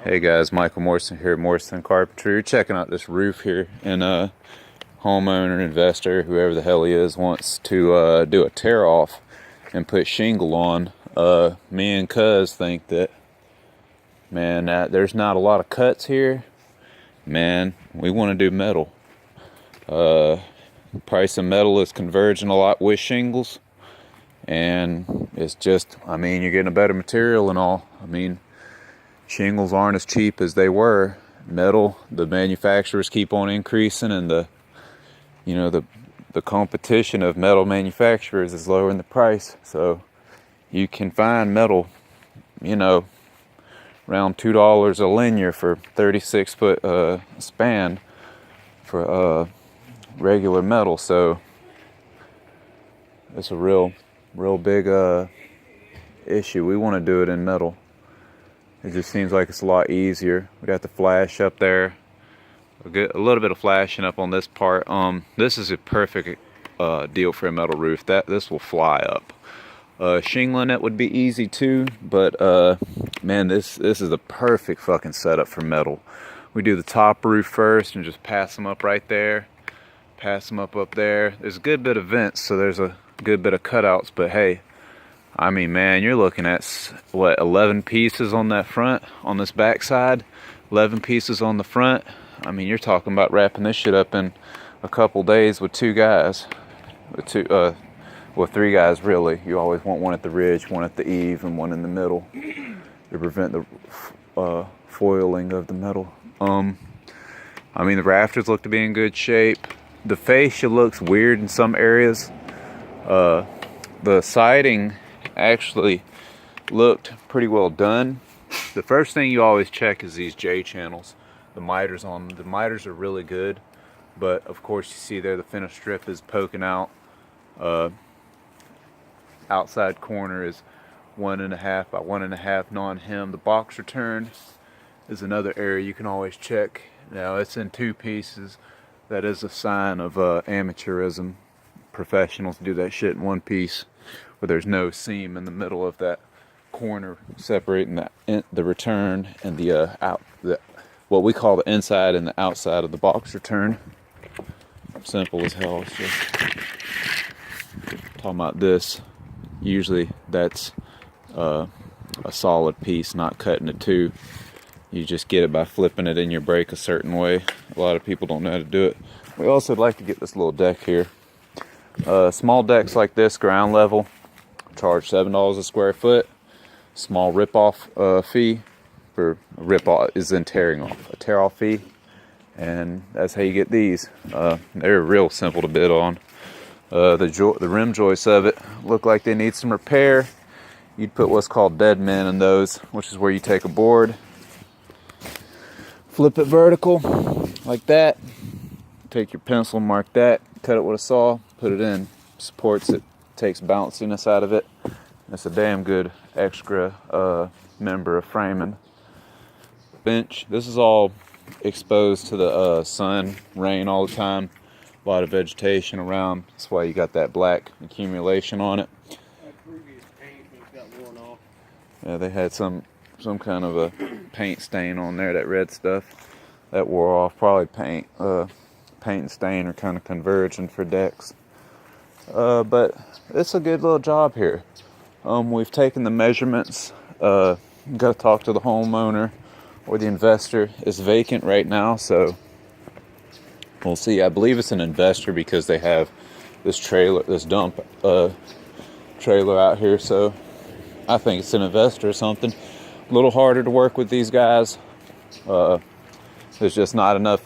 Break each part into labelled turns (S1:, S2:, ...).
S1: Hey guys, Michael Morrison here, Morrison Carpentry. You're checking out this roof here, and homeowner, investor, whoever the hell he is, wants to do a tear off and put shingle on. Me and Cuz think that, man, there's not a lot of cuts here. Man, we want to do metal. Price of metal is converging a lot with shingles, and it's just, I mean, you're getting a better material and all. I mean, shingles aren't as cheap as they were. Metal, the manufacturers keep on increasing, and the competition of metal manufacturers is lowering the price. So you can find metal, around $2 a linear for 36-foot span for regular metal. So it's a real big issue. We want to do it in metal. It just seems like it's a lot easier. We got the flash up there. We'll get a little bit of flashing up on this part. This is a perfect deal for a metal roof. This will fly up. Shingling it would be easy too, but man, this is the perfect fucking setup for metal. We do the top roof first and just pass them up right there. Pass them up there. There's a good bit of vents, so there's a good bit of cutouts, but hey, I mean, man, you're looking at, what, 11 pieces on that front, on this back side, 11 pieces on the front. I mean, you're talking about wrapping this shit up in a couple days with two guys, three guys really. You always want one at the ridge, one at the eave, and one in the middle to prevent the foiling of the metal. I mean, the rafters look to be in good shape. The fascia looks weird in some areas. The siding actually looked pretty well done. The first thing you always check is these J channels, the miters on them. The miters are really good, but of course you see there the finish strip is poking out. Outside corner is 1.5 by 1.5 non-hem. The box return is another area you can always check. Now it's in two pieces. That is a sign of amateurism. Professionals do that shit in one piece, where there's no seam in the middle of that corner separating the return and the what we call the inside and the outside of the box return. Simple as hell. It's just talking about this. Usually that's a solid piece, not cut into two. You just get it by flipping it in your brake a certain way. A lot of people don't know how to do it. We also would like to get this little deck here. Small decks like this, ground level, charge $7 a square foot. Small rip-off fee for rip-off is then tearing off. A tear-off fee, and that's how you get these. They're real simple to bid on. The rim joists of it look like they need some repair. You'd put what's called dead men in those, which is where you take a board, flip it vertical like that, take your pencil, mark that, cut it with a saw, put it in. Supports it, takes bounciness out of it. It's a damn good extra member of framing. Bench, this is all exposed to the sun, rain all the time. A lot of vegetation around. That's why you got that black accumulation on it.
S2: That previous paint got worn off.
S1: Yeah, they had some kind of a paint stain on there, that red stuff. That wore off. Probably paint and stain are kind of converging for decks. But it's a good little job here. We've taken the measurements. Got to talk to the homeowner or the investor. It's vacant right now, so we'll see. I believe it's an investor because they have this dump trailer out here. So I think it's an investor or something. A little harder to work with these guys. There's just not enough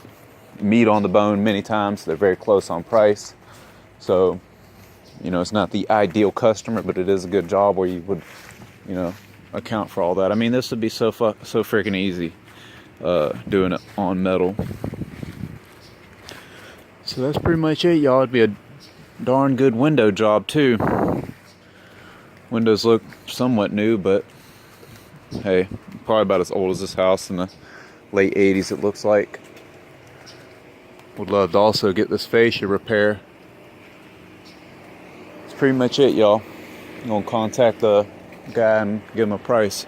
S1: meat on the bone many times. They're very close on price. So, it's not the ideal customer, but it is a good job where you would, account for all that. I mean, this would be so freaking easy doing it on metal. So that's pretty much it, y'all. It'd be a darn good window job too. Windows look somewhat new, but hey, probably about as old as this house in the late 80s it looks like. Would love to also get this fascia repair. That's pretty much it, y'all. I'm gonna contact the guy and give him a price.